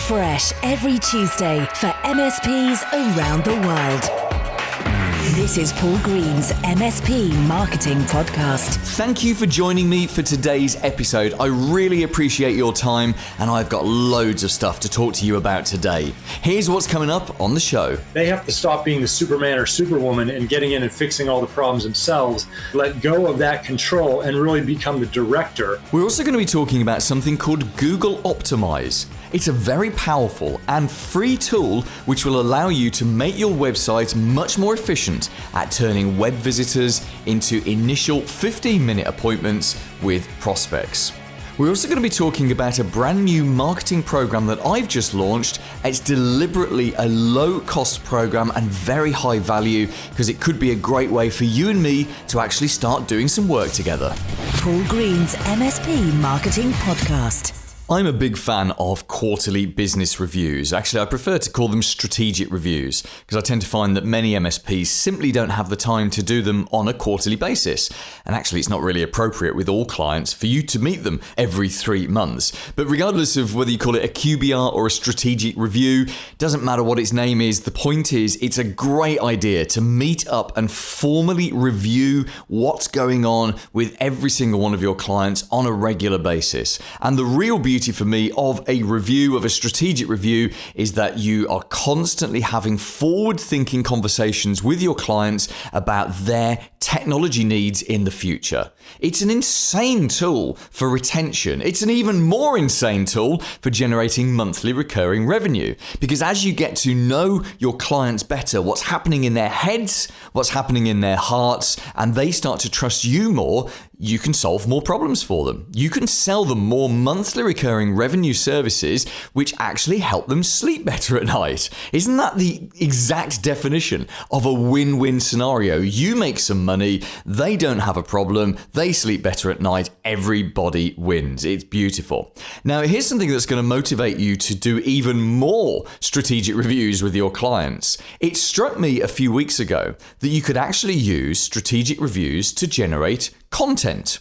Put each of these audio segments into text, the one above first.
fresh every Tuesday for MSPs around the world. This is Paul Green's MSP Marketing Podcast. Thank you for joining me for today's episode. I really appreciate your time, and I've got loads of stuff to talk to you about today. Here's what's coming up on the show. They have to stop being the Superman or Superwoman and getting in and fixing all the problems themselves, let go of that control, and really become the director. We're also going to be talking about something called Google Optimize. It's a very powerful and free tool which will allow you to make your website much more efficient at turning web visitors into initial 15-minute appointments with prospects. We're also going to be talking about a brand new marketing program that I've just launched. It's deliberately a low-cost program and very high value because it could be a great way for you and me to actually start doing some work together. Paul Green's MSP Marketing Podcast. I'm a big fan of quarterly business reviews. Actually, I prefer to call them strategic reviews because I tend to find that many MSPs simply don't have the time to do them on a quarterly basis. And actually, it's not really appropriate with all clients for you to meet them every 3 months. But regardless of whether you call it a QBR or a strategic review, doesn't matter what its name is. The point is, it's a great idea to meet up and formally review what's going on with every single one of your clients on a regular basis. And the real beauty for me of a review, of a strategic review, is that you are constantly having forward-thinking conversations with your clients about their technology needs in the future. It's an insane tool for retention. It's an even more insane tool for generating monthly recurring revenue. Because as you get to know your clients better, what's happening in their heads, what's happening in their hearts, and they start to trust you more, you can solve more problems for them. You can sell them more monthly recurring revenue services, which actually help them sleep better at night. Isn't that the exact definition of a win-win scenario? You make some money, they don't have a problem, they sleep better at night, everybody wins. It's beautiful. Now, here's something that's going to motivate you to do even more strategic reviews with your clients. It struck me a few weeks ago that you could actually use strategic reviews to generate content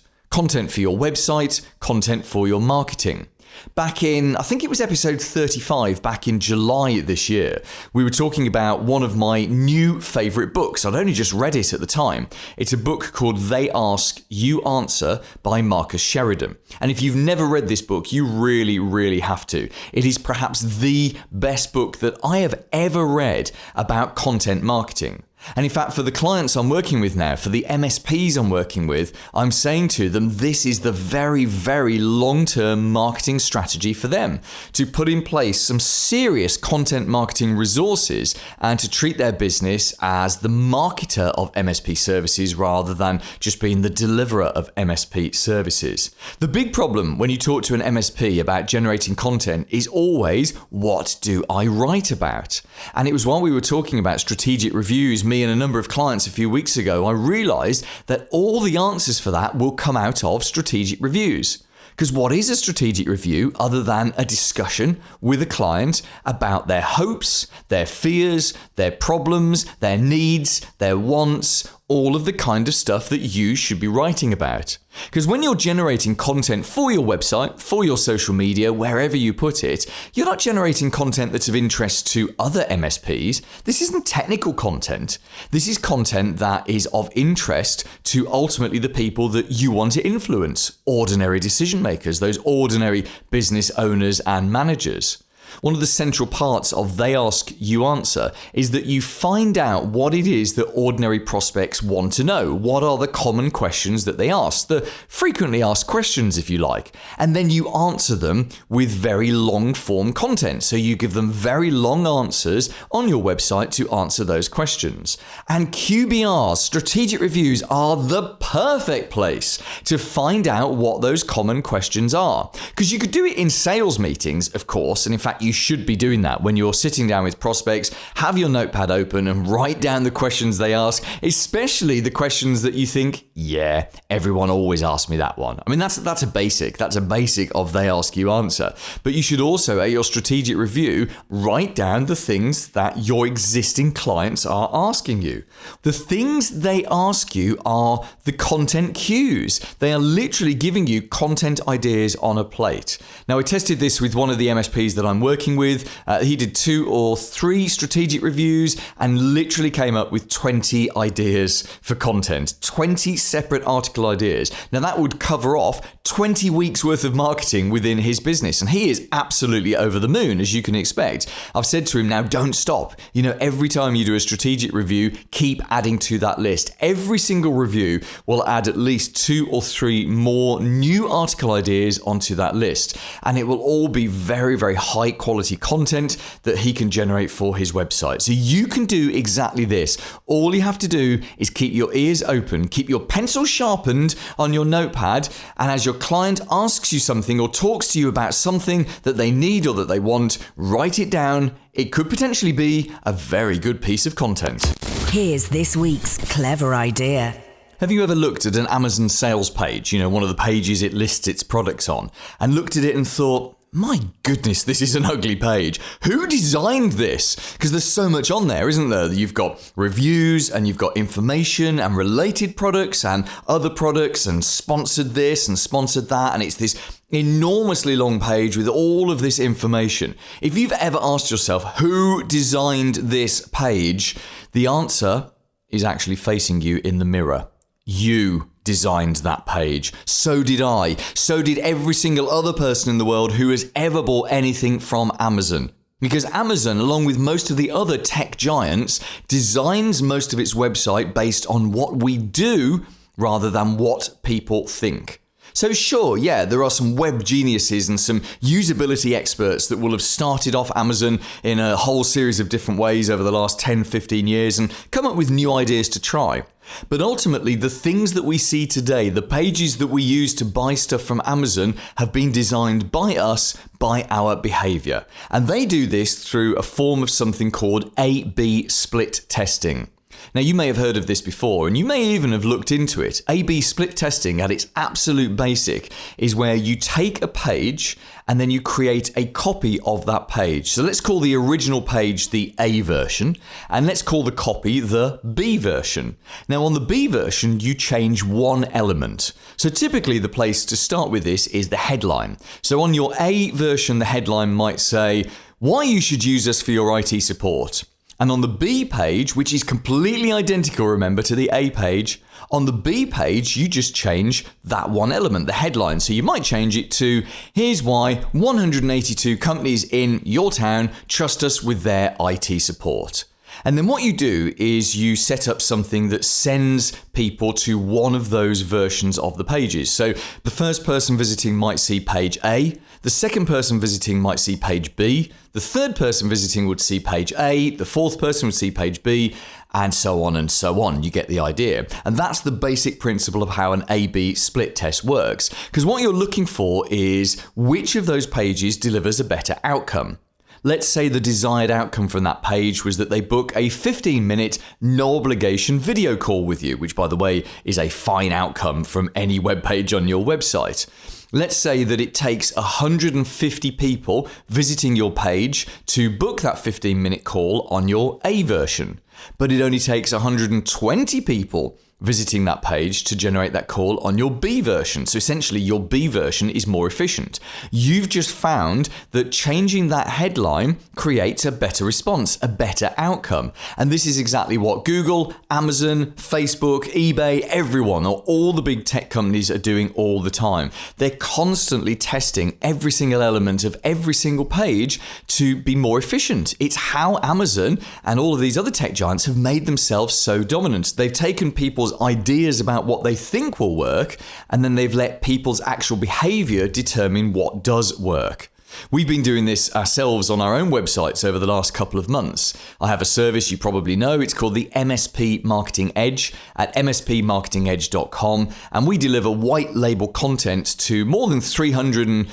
for your website, content for your marketing. Back in, I think it was episode 35, back in July this year, we were talking about one of my new favorite books. I'd only just read it at the time. It's a book called They Ask, You Answer by Marcus Sheridan. And if you've never read this book, you really, really have to. It is perhaps the best book that I have ever read about content marketing. And in fact, for the clients I'm working with now, for the MSPs I'm working with, I'm saying to them, this is the very, very long-term marketing strategy for them, to put in place some serious content marketing resources and to treat their business as the marketer of MSP services rather than just being the deliverer of MSP services. The big problem when you talk to an MSP about generating content is always, what do I write about? And it was while we were talking about strategic reviews, me and a number of clients a few weeks ago, I realized that all the answers for that will come out of strategic reviews. Because what is a strategic review other than a discussion with a client about their hopes, their fears, their problems, their needs, their wants, all of the kind of stuff that you should be writing about. Because when you're generating content for your website, for your social media, wherever you put it, you're not generating content that's of interest to other MSPs. This isn't technical content. This is content that is of interest to ultimately the people that you want to influence, ordinary decision makers, those ordinary business owners and managers. One of the central parts of They Ask, You Answer is that you find out what it is that ordinary prospects want to know. What are the common questions that they ask? The frequently asked questions, if you like. And then you answer them with very long form content. So you give them very long answers on your website to answer those questions. And QBRs, strategic reviews, are the perfect place to find out what those common questions are. Because you could do it in sales meetings, of course, and in fact, you should be doing that when you're sitting down with prospects. Have your notepad open and write down the questions they ask, especially the questions that you think Yeah, everyone always asks me that one. I mean, that's a basic. That's a basic of they ask you answer. But you should also, at your strategic review, write down the things that your existing clients are asking you. The things they ask you are the content cues. They are literally giving you content ideas on a plate. Now, I tested this with one of the MSPs that I'm working with. He did 2 or 3 strategic reviews and literally came up with 20 ideas for content. 20 separate article ideas. Now that would cover off 20 weeks worth of marketing within his business, and he is absolutely over the moon, as you can expect. I've said to him, now don't stop. Every time you do a strategic review, keep adding to that list. Every single review will add at least 2 or 3 more new article ideas onto that list, and it will all be very, very high quality content that he can generate for his website. So you can do exactly this. All you have to do is keep your ears open, keep your pencil sharpened on your notepad, and as your client asks you something or talks to you about something that they need or that they want, write it down. It could potentially be a very good piece of content. Here's this week's clever idea. Have you ever looked at an Amazon sales page, one of the pages it lists its products on, and looked at it and thought, my goodness, this is an ugly page. Who designed this? Because there's so much on there, isn't there? You've got reviews and you've got information and related products and other products and sponsored this and sponsored that. And it's this enormously long page with all of this information. If you've ever asked yourself, who designed this page? The answer is actually facing you in the mirror. You designed that page. So did I. So did every single other person in the world who has ever bought anything from Amazon. Because Amazon, along with most of the other tech giants, designs most of its website based on what we do rather than what people think. So sure, yeah, there are some web geniuses and some usability experts that will have started off Amazon in a whole series of different ways over the last 10, 15 years and come up with new ideas to try. But ultimately, the things that we see today, the pages that we use to buy stuff from Amazon, have been designed by us, by our behavior. And they do this through a form of something called A/B split testing. Now, you may have heard of this before, and you may even have looked into it. A/B split testing, at its absolute basic, is where you take a page and then you create a copy of that page. So let's call the original page the A version, and let's call the copy the B version. Now, on the B version, you change one element. So typically, the place to start with this is the headline. So on your A version, the headline might say, why you should use us for your IT support. And on the B page, which is completely identical, remember, to the A page, on the B page, you just change that one element, the headline. So you might change it to, here's why 182 companies in your town trust us with their IT support. And then what you do is you set up something that sends people to one of those versions of the pages. So the first person visiting might see page A, the second person visiting might see page B, the third person visiting would see page A, the fourth person would see page B, and so on and so on. You get the idea. And that's the basic principle of how an A/B split test works. Because what you're looking for is which of those pages delivers a better outcome. Let's say the desired outcome from that page was that they book a 15-minute, no obligation video call with you, which, by the way, is a fine outcome from any web page on your website. Let's say that it takes 150 people visiting your page to book that 15-minute call on your A version, but it only takes 120 people visiting that page to generate that call on your B version. So essentially your B version is more efficient. You've just found that changing that headline creates a better response, a better outcome. And this is exactly what Google, Amazon, Facebook, eBay, everyone, or all the big tech companies are doing all the time. They're constantly testing every single element of every single page to be more efficient. It's how Amazon and all of these other tech giants have made themselves so dominant. They've taken people's ideas about what they think will work, and then they've let people's actual behavior determine what does work. We've been doing this ourselves on our own websites over the last couple of months. I have a service you probably know. It's called the MSP Marketing Edge at mspmarketingedge.com, and we deliver white label content to more than 330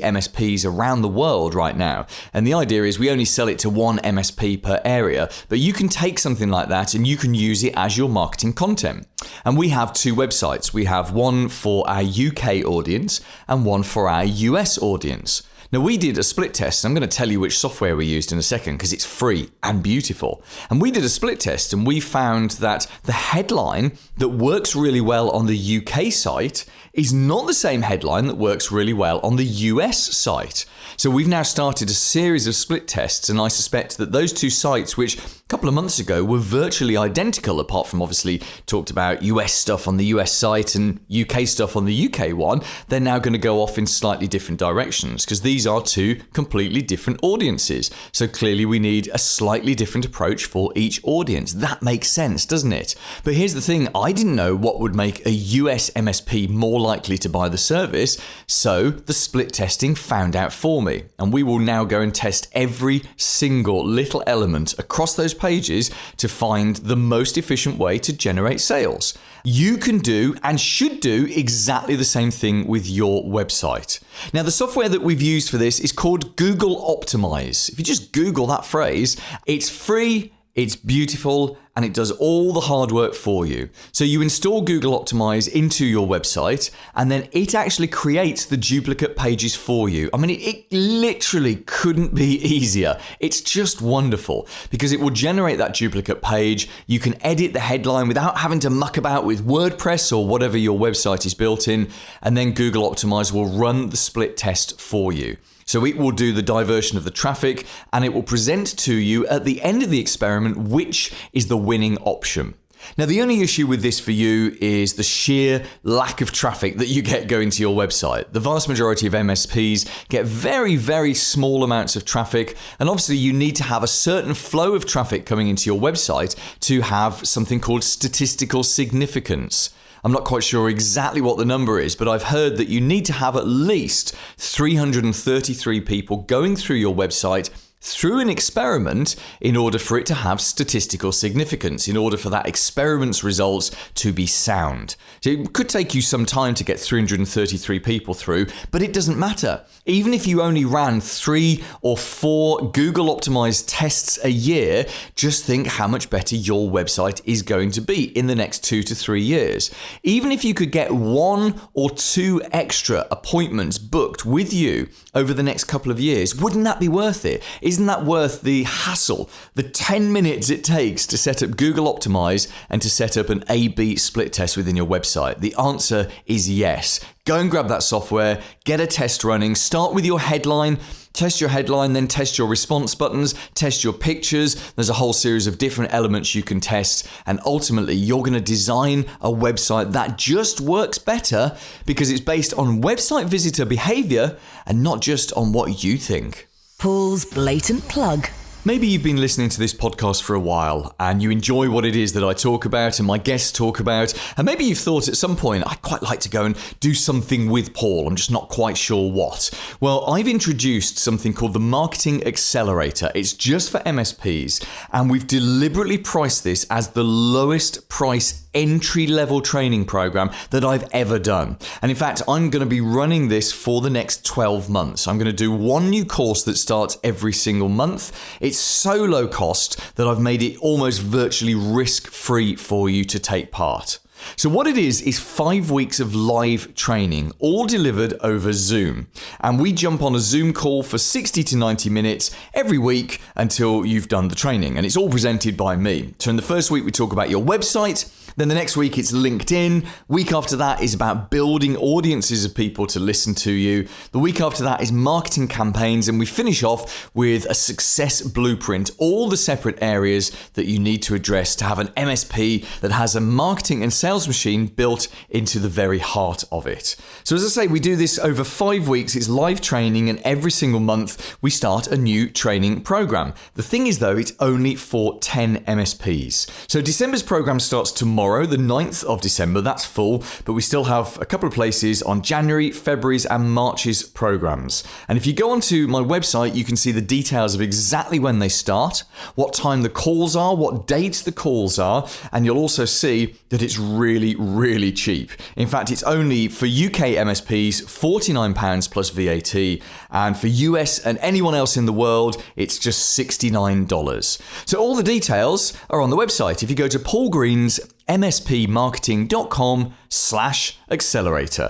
MSPs around the world right now. And the idea is we only sell it to one MSP per area, but you can take something like that and you can use it as your marketing content. And we have two websites. We have one for our UK audience and one for our US audience. Now, we did a split test, and I'm going to tell you which software we used in a second because it's free and beautiful. And we did a split test, and we found that the headline that works really well on the UK site is not the same headline that works really well on the US site. So we've now started a series of split tests, and I suspect that those two sites, which a couple of months ago were virtually identical, apart from obviously talked about US stuff on the US site and UK stuff on the UK one, they're now going to go off in slightly different directions because these are two completely different audiences. So clearly we need a slightly different approach for each audience. That makes sense, doesn't it? But here's the thing, I didn't know what would make a US MSP more likely to buy the service, so the split testing found out for me. And we will now go and test every single little element across those pages to find the most efficient way to generate sales. You can do and should do exactly the same thing with your website. Now, the software that we've used for this is called Google Optimize. If you just Google that phrase, it's free, it's beautiful, and it does all the hard work for you. So you install Google Optimize into your website, and then it actually creates the duplicate pages for you. I mean, it literally couldn't be easier. It's just wonderful because it will generate that duplicate page. You can edit the headline without having to muck about with WordPress or whatever your website is built in, and then Google Optimize will run the split test for you. So it will do the diversion of the traffic, and it will present to you at the end of the experiment which is the winning option. Now, the only issue with this for you is the sheer lack of traffic that you get going to your website. The vast majority of MSPs get very, very small amounts of traffic, and obviously you need to have a certain flow of traffic coming into your website to have something called statistical significance. I'm not quite sure exactly what the number is, but I've heard that you need to have at least 333 people going through your website through an experiment in order for it to have statistical significance, in order for that experiment's results to be sound. So it could take you some time to get 333 people through, but it doesn't matter. Even if you only ran 3 or 4 Google optimized tests a year, just think how much better your website is going to be in the next 2 to 3 years. Even if you could get 1 or 2 extra appointments booked with you over the next couple of years, wouldn't that be worth it? Isn't that worth the hassle, the 10 minutes it takes to set up Google Optimize and to set up an A/B split test within your website? The answer is yes. Go and grab that software, get a test running, start with your headline, test your headline, then test your response buttons, test your pictures. There's a whole series of different elements you can test, and ultimately you're going to design a website that just works better because it's based on website visitor behavior and not just on what you think. Paul's blatant plug. Maybe you've been listening to this podcast for a while and you enjoy what it is that I talk about and my guests talk about, and maybe you've thought at some point, I'd quite like to go and do something with Paul, I'm just not quite sure what. Well, I've introduced something called the Marketing Accelerator. It's just for MSPs, and we've deliberately priced this as the lowest price entry-level training program that I've ever done. And in fact, I'm going to be running this for the next 12 months. I'm going to do one new course that starts every single month. It's so low cost that I've made it almost virtually risk-free for you to take part. So what it is 5 weeks of live training, all delivered over Zoom. And we jump on a Zoom call for 60 to 90 minutes every week until you've done the training. And it's all presented by me. So in the first week, we talk about your website. Then the next week, it's LinkedIn. Week after that is about building audiences of people to listen to you. The week after that is marketing campaigns. And we finish off with a success blueprint, all the separate areas that you need to address to have an MSP that has a marketing and sales machine built into the very heart of it. So as I say, we do this over 5 weeks. It's live training, and every single month we start a new training program. The thing is though, it's only for 10 MSPs. So December's program starts tomorrow. tomorrow, the 9th of December. That's full, but we still have a couple of places on January, February's and March's programs. And if you go onto my website, you can see the details of exactly when they start, what time the calls are, what dates the calls are, and you'll also see that it's really, really cheap. In fact, it's only for UK MSPs, £49 plus VAT, and for US and anyone else in the world, it's just $69. So all the details are on the website. If you go to paulgreensmspmarketing.com/accelerator.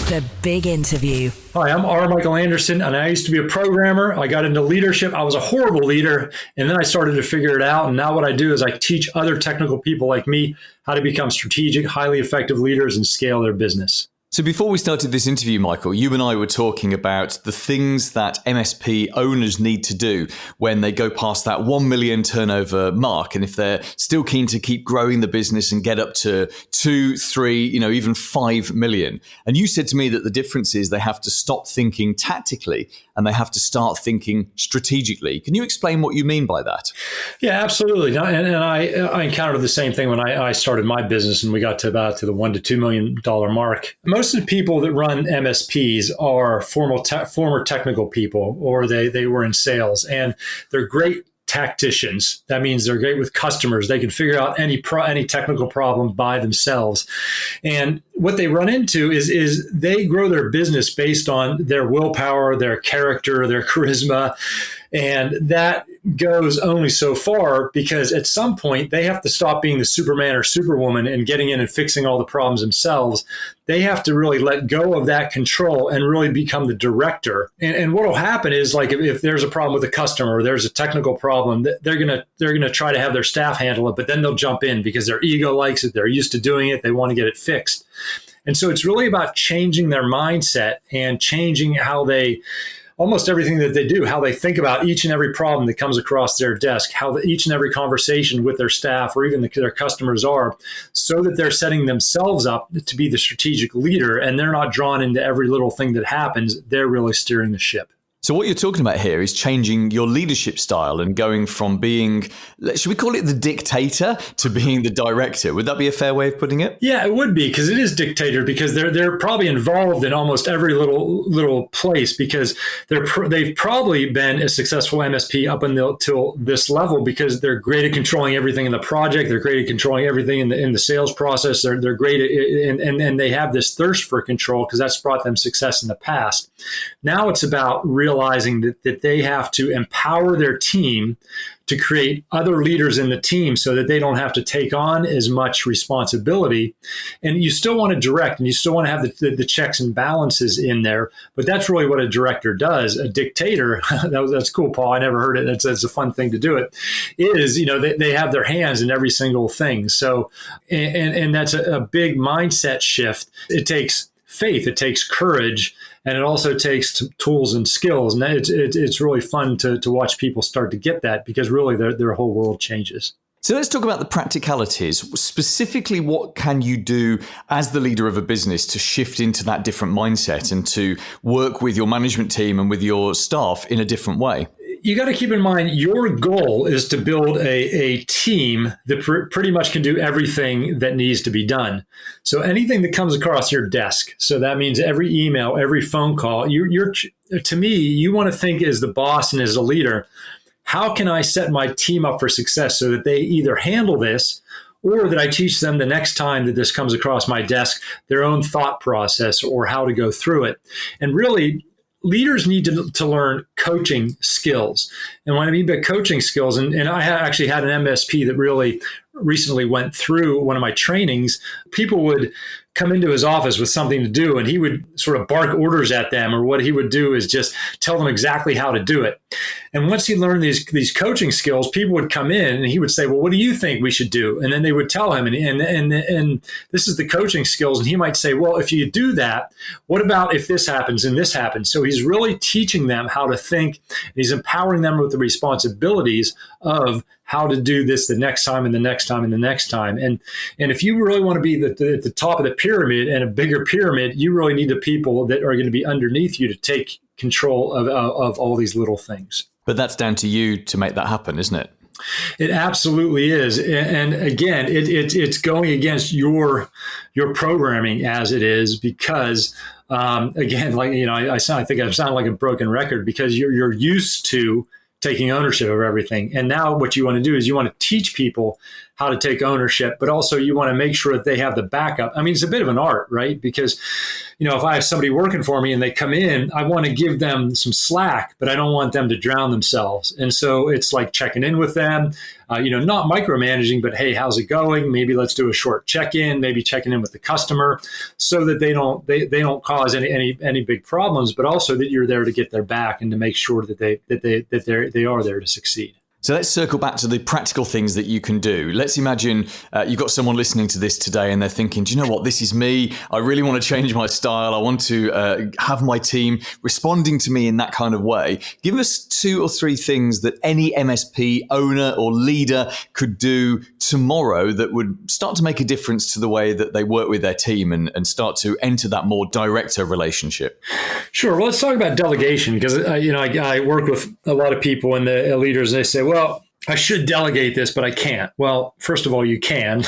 The big interview. Hi, I'm R. Michael Anderson, and I used to be a programmer. I got into leadership. I was a horrible leader, and then I started to figure it out. And now what I do is I teach other technical people like me how to become strategic, highly effective leaders and scale their business. So before we started this interview, Michael, you and I were talking about the things that MSP owners need to do when they go past that 1 million turnover mark. And if they're still keen to keep growing the business and get up to 2, 3, even 5 million. And you said to me that the difference is they have to stop thinking tactically and they have to start thinking strategically. Can you explain what you mean by that? Yeah, absolutely. And I encountered the same thing when I started my business and we got to the $1 to $2 million mark. Most of the people that run MSPs are former technical people, or they were in sales, and they're great tacticians. That means they're great with customers. They can figure out any technical problem by themselves. And what they run into is they grow their business based on their willpower, their character, their charisma. And that goes only so far, because at some point they have to stop being the Superman or Superwoman and getting in and fixing all the problems themselves. They have to really let go of that control and really become the director. And what will happen is, like, if there's a problem with a customer or there's a technical problem, they're gonna try to have their staff handle it, but then they'll jump in because their ego likes it. They're used to doing it. They want to get it fixed. And so it's really about changing their mindset and changing how almost everything that they do, how they think about each and every problem that comes across their desk, how each and every conversation with their staff or even their customers are, so that they're setting themselves up to be the strategic leader and they're not drawn into every little thing that happens. They're really steering the ship. So what you're talking about here is changing your leadership style and going from being, should we call it the dictator, to being the director. Would that be a fair way of putting it? Yeah, it would be, because it is dictator, because they're probably involved in almost every little place, because they've probably been a successful MSP up until this level, because they're great at controlling everything in the project. They're great at controlling everything in the sales process. They're great at, and they have this thirst for control because that's brought them success in the past. Now it's about realizing that they have to empower their team to create other leaders in the team so that they don't have to take on as much responsibility. And you still want to direct and you still want to have the checks and balances in there. But that's really what a director does. A dictator, that's cool, Paul. I never heard it. It's a fun thing to do it. Is, they have their hands in every single thing. So, and that's a big mindset shift. It takes faith, it takes courage, and it also takes tools and skills. And it's really fun to watch people start to get that, because really their whole world changes. So let's talk about the practicalities. Specifically, what can you do as the leader of a business to shift into that different mindset and to work with your management team and with your staff in a different way? You got to keep in mind, your goal is to build a team that pretty much can do everything that needs to be done. So anything that comes across your desk, so that means every email, every phone call, to me, you want to think as the boss and as a leader, how can I set my team up for success so that they either handle this, or that I teach them the next time that this comes across my desk, their own thought process or how to go through it. And really, leaders need to learn coaching skills. And what I mean by coaching skills, and I actually had an MSP that really recently went through one of my trainings. People would come into his office with something to do, and he would sort of bark orders at them, or what he would do is just tell them exactly how to do it. And once he learned these coaching skills, people would come in and he would say, well, what do you think we should do? And then they would tell him, and this is the coaching skills. And he might say, well, if you do that, what about if this happens and this happens? So he's really teaching them how to think, and he's empowering them with the responsibilities of how to do this the next time and the next time and the next time. And if you really want to be at the top of the pyramid and a bigger pyramid, you really need the people that are going to be underneath you to take control of all these little things. But that's down to you to make that happen, isn't it? It absolutely is, and again, it's going against your programming as it is, because again, like I think I sound like a broken record, because you're used to taking ownership of everything, and now what you want to do is you want to teach people how to take ownership, but also you want to make sure that they have the backup. I mean, it's a bit of an art, right? Because, if I have somebody working for me and they come in, I want to give them some slack, but I don't want them to drown themselves. And so it's like checking in with them, not micromanaging, but hey, how's it going? Maybe let's do a short check-in, maybe checking in with the customer, so that they don't cause any big problems, but also that you're there to get their back and to make sure that they are there to succeed. So let's circle back to the practical things that you can do. Let's imagine you've got someone listening to this today and they're thinking, do you know what, this is me. I really want to change my style. I want to have my team responding to me in that kind of way. Give us 2 or 3 things that any MSP owner or leader could do tomorrow that would start to make a difference to the way that they work with their team and start to enter that more director relationship. Sure. Well, let's talk about delegation, because I work with a lot of people and the leaders. They say, well, I should delegate this, but I can't. Well, first of all, you can.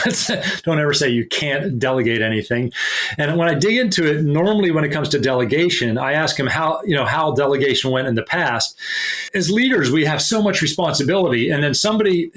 Don't ever say you can't delegate anything. And when I dig into it, normally when it comes to delegation, I ask them how delegation went in the past. As leaders, we have so much responsibility, and then somebody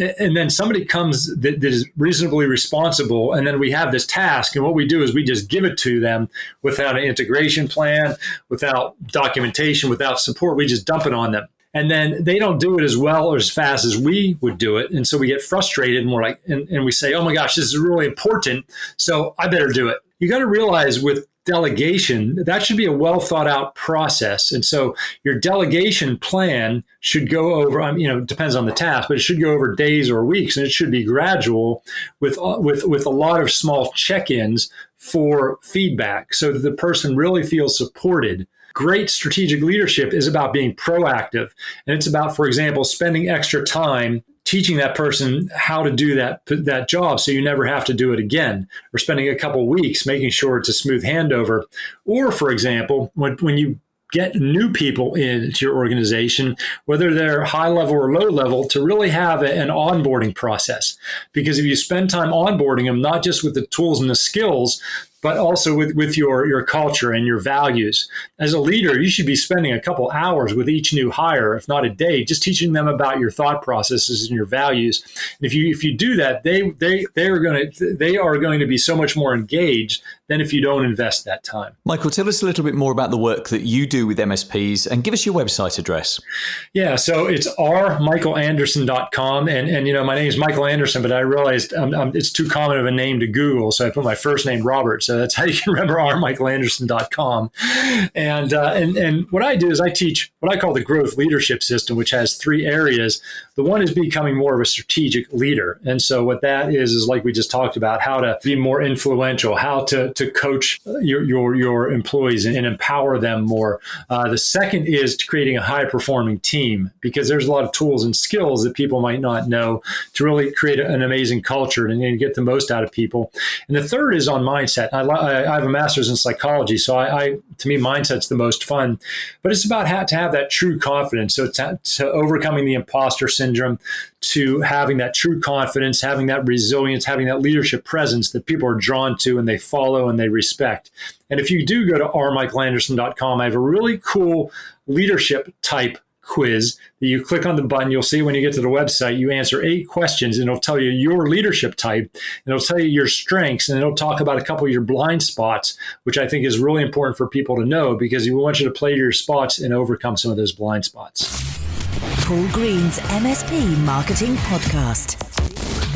comes that is reasonably responsible, and then we have this task, and what we do is we just give it to them without an integration plan, without documentation, without support. We just dump it on them. And then they don't do it as well or as fast as we would do it. And so we get frustrated, and we're like, and we say, oh my gosh, this is really important, so I better do it. You got to realize with delegation, that should be a well thought out process. And so your delegation plan should go over, it depends on the task, but it should go over days or weeks, and it should be gradual with a lot of small check-ins for feedback, so that the person really feels supported. Great strategic leadership is about being proactive. And it's about, for example, spending extra time teaching that person how to do that job so you never have to do it again, or spending a couple weeks making sure it's a smooth handover. Or, for example, when you get new people into your organization, whether they're high level or low level, to really have an onboarding process. Because if you spend time onboarding them, not just with the tools and the skills, but also with your culture and your values. As a leader, you should be spending a couple hours with each new hire, if not a day, just teaching them about your thought processes and your values. And if you do that, they are going to be so much more engaged than if you don't invest that time. Michael, tell us a little bit more about the work that you do with MSPs, and give us your website address. Yeah, so it's rmichaelanderson.com, and my name is Michael Anderson, but I realized it's too common of a name to Google, so I put my first name Robert. So that's how you can remember rmichaelanderson.com. And what I do is I teach what I call the growth leadership system, which has 3 areas. The one is becoming more of a strategic leader. And so what that is like we just talked about, how to be more influential, how to coach your employees and empower them more. The second is creating a high performing team, because there's a lot of tools and skills that people might not know to really create an amazing culture and get the most out of people. And the third is on mindset. I have a master's in psychology, so to me, mindset's the most fun. But it's about how to have that true confidence. So to overcoming the imposter syndrome, to having that true confidence, having that resilience, having that leadership presence that people are drawn to and they follow and they respect. And if you do go to rmichaelanderson.com, I have a really cool leadership type quiz that you click on the button. You'll see when you get to the website, you answer 8 questions, and it'll tell you your leadership type, and it'll tell you your strengths, and it'll talk about a couple of your blind spots, which I think is really important for people to know, because we want you to play to your spots and overcome some of those blind spots. Paul Green's MSP Marketing Podcast.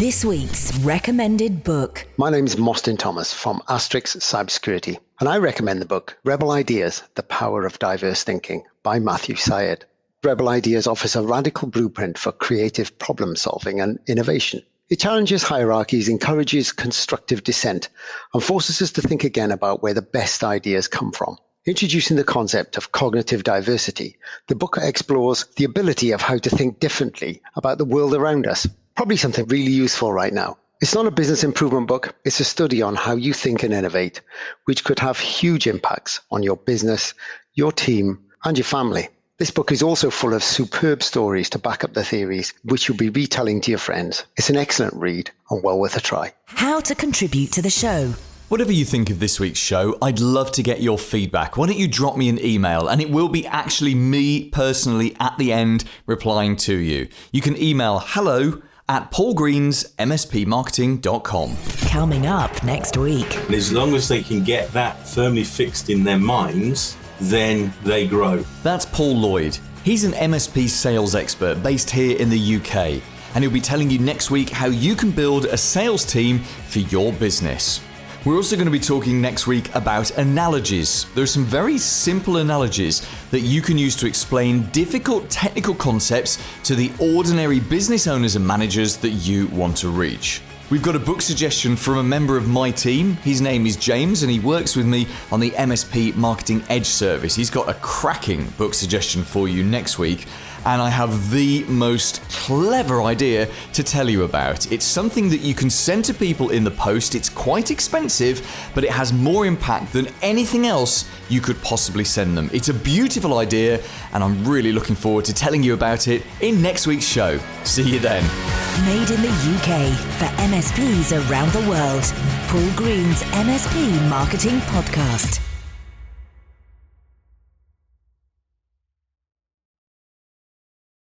This week's recommended book. My name is Msp Thomas from Asterix Cybersecurity, and I recommend the book Rebel Ideas, The Power of Diverse Thinking by Matthew Syed. Rebel Ideas offers a radical blueprint for creative problem solving and innovation. It challenges hierarchies, encourages constructive dissent, and forces us to think again about where the best ideas come from. Introducing the concept of cognitive diversity, the book explores the ability of how to think differently about the world around us. Probably something really useful right now. It's not a business improvement book. It's a study on how you think and innovate, which could have huge impacts on your business, your team, and your family. This book is also full of superb stories to back up the theories, which you'll be retelling to your friends. It's an excellent read and well worth a try. How to contribute to the show. Whatever you think of this week's show, I'd love to get your feedback. Why don't you drop me an email, and it will be actually me personally at the end replying to you. You can email hello@paulgreensmspmarketing.com. Coming up next week. And as long as they can get that firmly fixed in their minds, then they grow. That's Paul Lloyd. He's an MSP sales expert based here in the UK, and he'll be telling you next week how you can build a sales team for your business. We're also going to be talking next week about analogies. There are some very simple analogies that you can use to explain difficult technical concepts to the ordinary business owners and managers that you want to reach. We've got a book suggestion from a member of my team. His name is James, and he works with me on the MSP Marketing Edge service. He's got a cracking book suggestion for you next week, and I have the most clever idea to tell you about. It's something that you can send to people in the post. It's quite expensive, but it has more impact than anything else you could possibly send them. It's a beautiful idea, and I'm really looking forward to telling you about it in next week's show. See you then. Made in the UK for MSPs around the world. Paul Green's MSP Marketing Podcast.